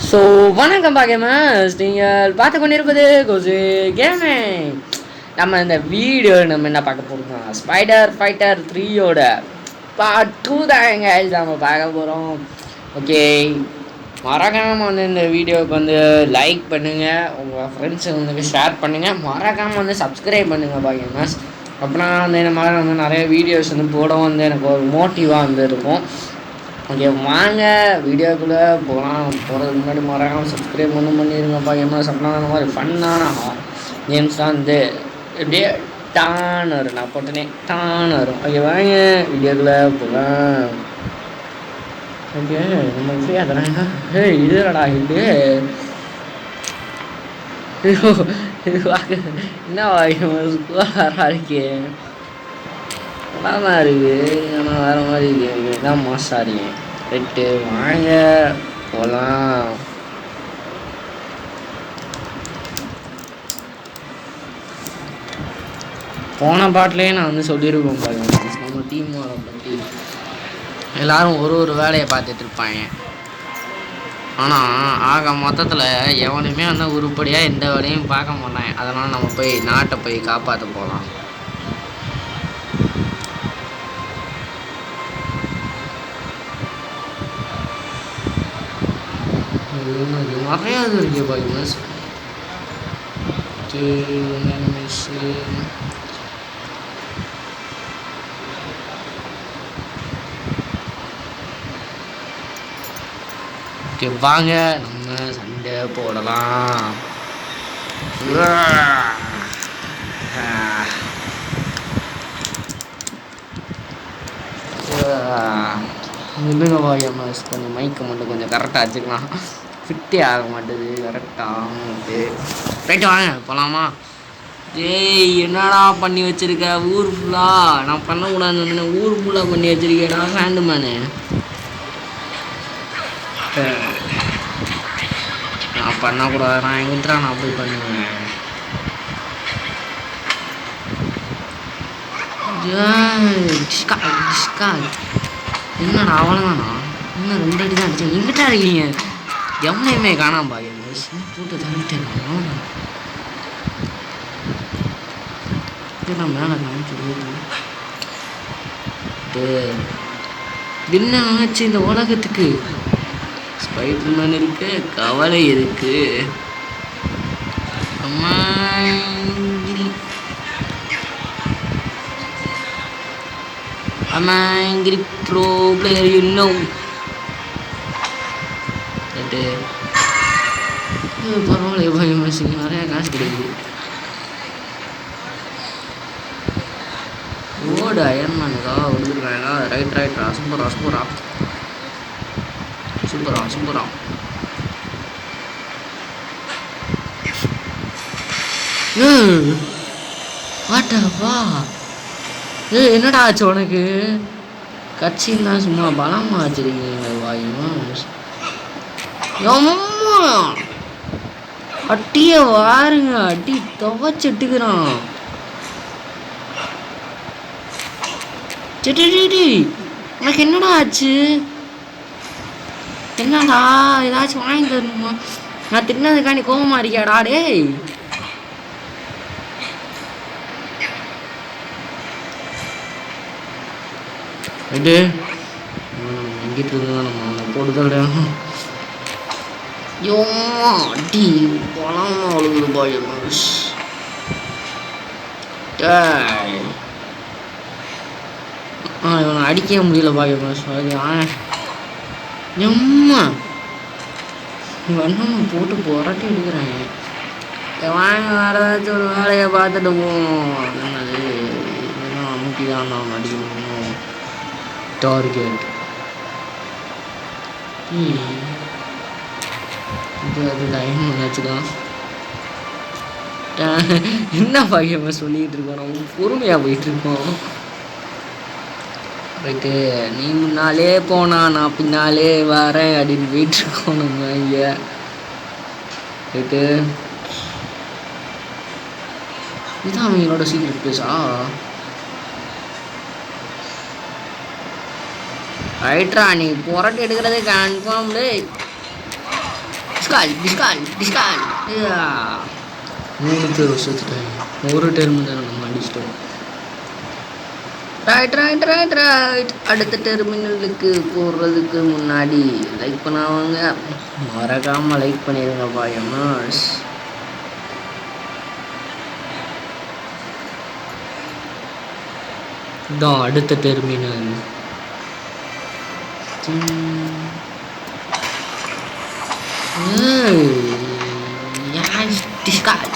So வணக்கம் பாக்கேமஸ், நீங்கள் பார்த்து கொண்டிருப்பது கொசு கேமிங். நம்ம இந்த வீடியோ நம்ம என்ன பார்க்க போகிறோம்னா ஸ்பைடர் ஃபைட்டர் 3யோட பார்ட் 2 தாங்க நம்ம பார்க்க போகிறோம். ஓகே, மறக்காமல் வந்து இந்த வீடியோவுக்கு வந்து லைக் பண்ணுங்கள், உங்கள் ஃப்ரெண்ட்ஸுக்கு வந்து ஷேர் பண்ணுங்கள், மறக்காமல் வந்து சப்ஸ்கிரைப் பண்ணுங்கள் பாக்கேமஸ். அப்புறம் வந்து இந்த மாதிரி வந்து நிறைய வீடியோஸ் வந்து போட வந்து எனக்கு ஒரு மோட்டிவாக வந்து இருக்கும். ஓகே, வாங்க வீடியோக்குள்ளே போகிறதுக்கு முன்னாடி மறக்காமல் சப்ஸ்கிரைப் பண்ணிடுங்கப்பா. எம்எஸ் அப்படின்னா அந்த மாதிரி ஃபன்னான கேம்ஸ் தான் வந்து எப்படியே டான் வரும், நான் போட்டனே டான் வரும். ஓகே வாங்க வீடியோக்குள்ளே போகலாம். ஓகே, நம்ம ஃப்ரீயாக தராங்க. இது இல்லடா இது என்ன வாங்க இருக்கே நல்லா இருக்குது, ஆனால் வேறு மாதிரி இருக்குது. இதான் மாசாரி ரைட்டு, வாங்க போகலாம். போன பாட்டிலே நான் வந்து சொல்லியிருக்கோம் பாருங்க, நம்ம டீம் பற்றி எல்லோரும் ஒரு வேலையை பார்த்துட்டு இருப்பாங்க. ஆனால் ஆக மொத்தத்தில் எவனுமே வந்து உருப்படியாக எந்த வேலையும் பார்க்க மாட்டாங்க. அதனால் நம்ம போய் நாட்டை போய் காப்பாற்ற போகலாம். நிறையா இது இருக்கு பாருங்க. வாங்க நம்ம சண்டை போடலாம். நில்லுங்க வாயம்மாஸ், கொஞ்சம் மைக்கை மட்டும் கொஞ்சம் கரெக்டாக வச்சுக்கலாம். ஃபிட்டே ஆக மாட்டேது கரெக்டாக. ரைட்டு வாங்க போகலாமா? ஏய் என்னடா பண்ணி வச்சுருக்க ஊர் ஃபுல்லாக? நான் பண்ணக்கூடாதுன்னு சொன்னேன், ஊர் ஃபுல்லாக பண்ணி வச்சுருக்கேடா ஹேண்டு மேனு. நான் பண்ணக்கூடாது, நான் எங்கிட்ட நான் போய் பண்ணுவேன். என்னடா அவ்வளோதானா? இன்னும் 2 அடி தான் அடிச்சேன். எங்கிட்ட இருக்கீங்க? எவனையுமே காணாம பாருங்க, போட்டு தள்ளிட்டேன். நான் மேலே காமிச்சு என்ன ஆச்சு இந்த உலகத்துக்கு? ஸ்பைடர்மேன் இருக்கு, கவலை இருக்கு. I'm angry pro player, you know. பரவாயில்ல பயம், நிறையா காசு கிடைக்குது. ஓடு அயன்மேனுக்கா விழுந்துருக்காங்களா? ரைட்டா சூப்பரா வாட்டாப்பா. என்னடா ஆச்சு உனக்கு? கட்சின்னு தான் சும்மா பலமா வச்சிருக்கீங்க வாயுமா? அட்டிய வாருங்க, அடி துவச்சிட்டுக்கிறான். உனக்கு என்னடா ஆச்சு? என்னடா ஏதாச்சும் வாங்கி தரணுமா? நான் தின்னதுக்காண்டி கோபமா இருக்கியாடா? டேய் ரைட்டு, எங்கிட்ட இருந்தா நம்ம அவனை போட்டுதான் அடி பழமா அழுகுது பாய். இவனை அடிக்கவே முடியல பாய். எம்மா இவன் போட்டு புரட்டி எடுக்கிறாங்க. வாங்க வேற ஏதாச்சும் ஒரு வேலையை பார்த்துட்டு போவோம். என்னது இதெல்லாம் அமுக்கி தான் நான் அடிக்கணும். டார்கெட் இது அது லைன் வச்சுக்கலாம். என்ன பாக்கியமாக சொல்லிக்கிட்டு இருக்கோம், நம்ம பொறுமையாக போயிட்டுருக்கோம். ரைட்டு, நீ முன்னாலே போனா நான் பின்னாலே வரேன் அப்படின்னு போயிட்டுருக்கோம் நம்ம இங்கே. ரைட்டு, இதுதான் அவங்களோட சீக்ரெட் பிளேஸா? ரைட்ரா, நீ புரட்டு எடுக்கிறது கன்ஃபார்ம்டு. டிஸ்கால் டிஸ்கால் டிஸ்கால். 3 பேர் வருஷத்துக்கு ஒரு டெர்மு தான் நம்ம அடிச்சிட்டோம். Right right right right. அடுத்த டெர்மினலுக்கு போடுறதுக்கு முன்னாடி லைக் பண்ணாங்க, மறக்காமல் லைக் பண்ணிடுங்க பாயமாஸ். இதான் அடுத்த டெர்மினல். டிஸ்கால்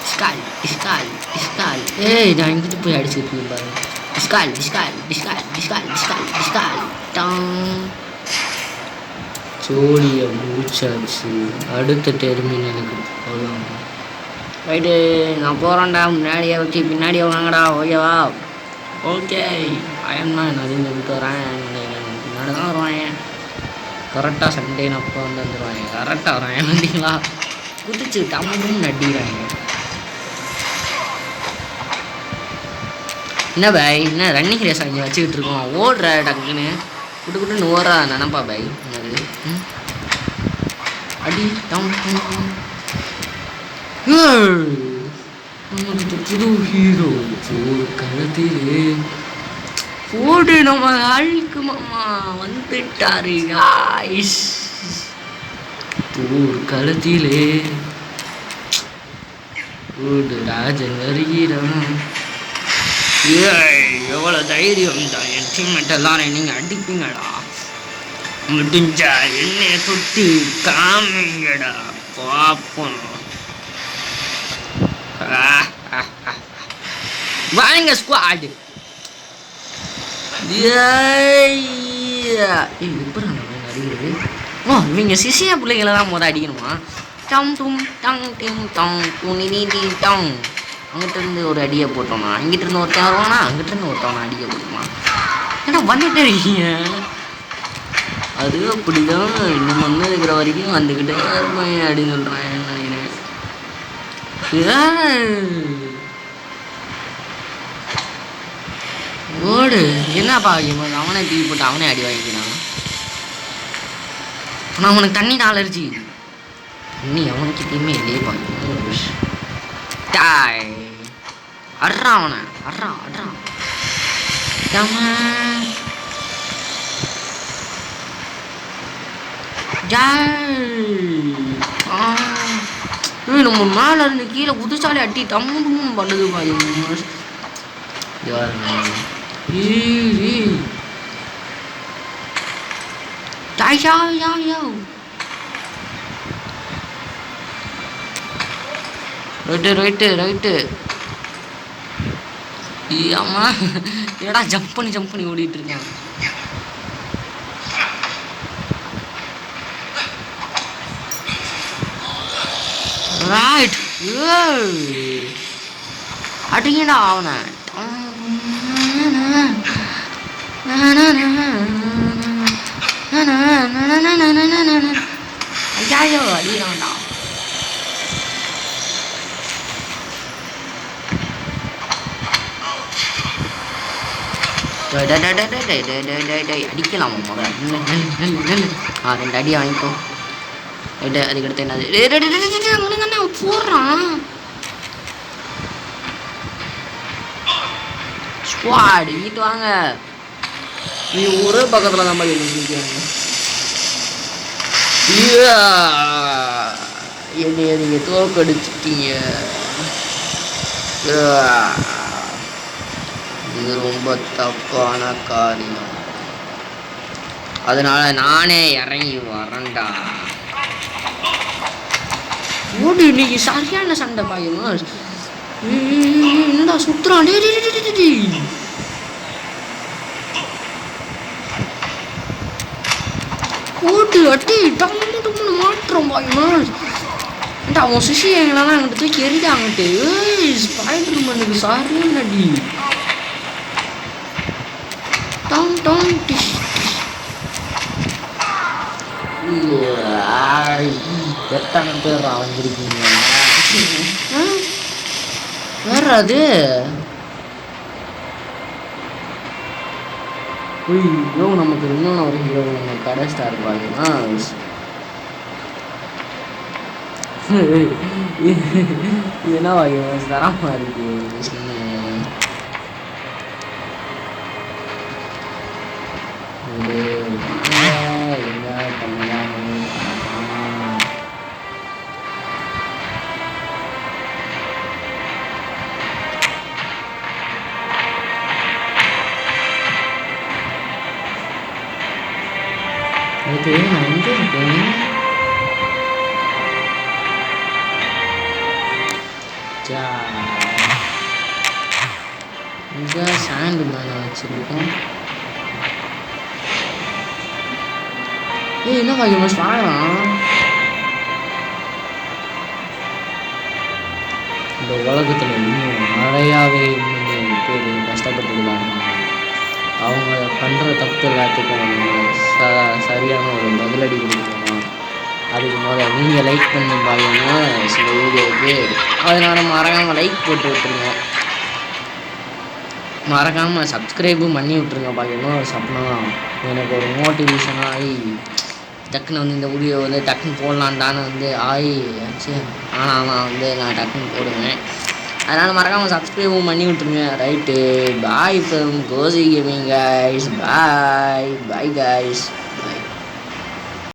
டிஸ்கால் டிஸ்கால் டிஸ்கால். ஏய் நான் இங்கிட்டு போய் அடிச்சுட்டு இருக்கேன் பாருங்க. டிஸ்கால் டிஸ்கால் டிஸ்கால் டிஸ்கால் டிஸ்கால் டிஸ்கால். டாங். ஜோலியை முடிச்சாச்சு. அடுத்த டெர்மினலுக்கு போகலாம். ரைட்டு நான் போகிறேன்டா. முன்னாடியே வச்சு பின்னாடியே வாங்கடா. ஓகேவா? ஓகே அயன்மேன் அதுன்னு சொல்லிட்டு வரேன். பின்னாடி தான் வருவாங்க. கரெக்டாக சண்டேன்னு அப்போ வந்து வந்துடுவாங்க. கரெக்டாக வராங்க வந்தீங்களா? குதிச்சு தமிழும் நடிக்கிறாங்க. என்ன பாய், என்ன ரன்னிங் ரேஸ் அங்கே வச்சுக்கிட்டு இருக்கோம்? ஓடுற டக்குன்னு குட்டு குட்டுன்னு ஓடுறா நினப்பா பாய். என்னது அடி டம் புது ஹீரோ கழுத்திலே ஓடு. நம்ம ஆளுக்கு மாமா வந்துட்டாரு காய்ஸ். தூர் களத்திலே ஓடு ராஜன் வருகிறான். எவ்வளோ தைரியம் தான் என் டீம்மேட் எல்லாரும் நீங்கள் அடிப்பீங்கடா. முடிஞ்சா என்னைய தொட்டு காமிங்கடா பார்ப்போம். வாங்க ஸ்குவாட். எப்படி அடிக்கிறது? ஓ இவங்க சிசியா பிள்ளைங்களை தான் முதல் அடிக்கணுமா? டம் டும் டங் டிங் டங் துணி டங். அங்கிட்டிருந்து ஒரு அடியை போட்டோம்னா அங்கிட்டிருந்து ஒருத்தன் வருவானா, அங்கிட்டிருந்து ஒருத்தவனா அடிக்க போட்டோமா? ஏன்னா வந்துட்டே இருக்கீங்க. அது அப்படிதான் இன்னும் வந்து இருக்கிற வரைக்கும் வந்துக்கிட்டே இருப்பேன் அப்படின்னு சொல்கிறேன் நினைக்கிறேன். ஓடு. என்னப்பா அவனே தூக்கி போட்டு அவனே அடி வாங்கிக்கிறான். ஆனால் அவனுக்கு தண்ணி தான் அலர்ஜி. தண்ணி அவனுக்கிட்டேயுமே இல்லையே பாருங்க. டாய் அட்றா அவனை அட்றா அட்றா. நம்ம மேலே இருந்து கீழே குதிச்சாலே அட்டி தம்மும் பண்ணுது பாருங்க. Right right right. ஆமா ஏடா ஜம்ப் பண்ணி ஓடிட்டு இருக்கேன். ரைட் அடிங்கடா அவனை. ஐயோ அடிக்கிறான்டா. அடிக்கலாம் முதல்ல. 2 அடி வாங்கிக்கோ. அதுக்கடுத்து என்னது போடுறான் ஸ்குவாட். இங்கிட்டு வாங்க. நீ ஒரே பக்கத்தில் நம்ம என்னைய நீங்கள் தோற்கடிச்சிட்டீங்க. இது ரொம்ப தப்பான காரியம். அதனால நானே இறங்கி வரேன்டா. ஓடு இன்னைக்கு சரியான சண்டை பாயுமா. என்னடா சுத்துறான். ஓட்டு அட்டி டம்மு டம்முன்னு மாட்டுறோம் பாயுமா. அவன் சிஷி எங்களெல்லாம் அங்கிட்ட தூக்கி எரிதாங்கிட்டு ஸ்பைடர்மேனுக்கு சரியான அடி. டம் டம் டிஷ். எத்தனை பேர் வாங்கிருக்கீங்க வேற? அது ஐயோ நமக்கு இன்னொன்று ஒரு ஹீரோ நம்ம கடை ஸ்டார் பாருங்கன்னா இது என்ன வாங்க தரமாக இருக்கு ஓகே நான் எங்கே இருக்கேன் இங்கே சாண்டு மேலே வச்சுருக்கோம் என்ன வாங்கி வாங்கலாம் இந்த உலகத்தில் இன்னும் நிறையாவே இன்னும் பேர் கஷ்டப்பட்டுருக்காங்க அவங்க பண்ணுற தப்பு எல்லாத்துக்கும் சரியான ஒரு பதிலடி கொடுக்கணும் அதுக்கு முதல்ல நீங்கள் லைக் பண்ணி பாருங்க சில வீடியோவுக்கு அதனால் மறக்காமல் லைக் போட்டு விட்டுருங்க மறக்காமல் சப்ஸ்கிரைபும் பண்ணி விட்ருங்க பாருங்க அப்படின்னா எனக்கு ஒரு மோட்டிவேஷனாக ஆகி டக்குன்னு வந்து இந்த வீடியோ வந்து டக்குன்னு போடலான்டான்னு வந்து ஆச்சு ஆனால் நான் டக்குன்னு போடுவேன் அதனால் மறக்காமல் சப்ஸ்கிரைபும் பண்ணி விட்ருங்க right bye from Kosi gaming guys bye guys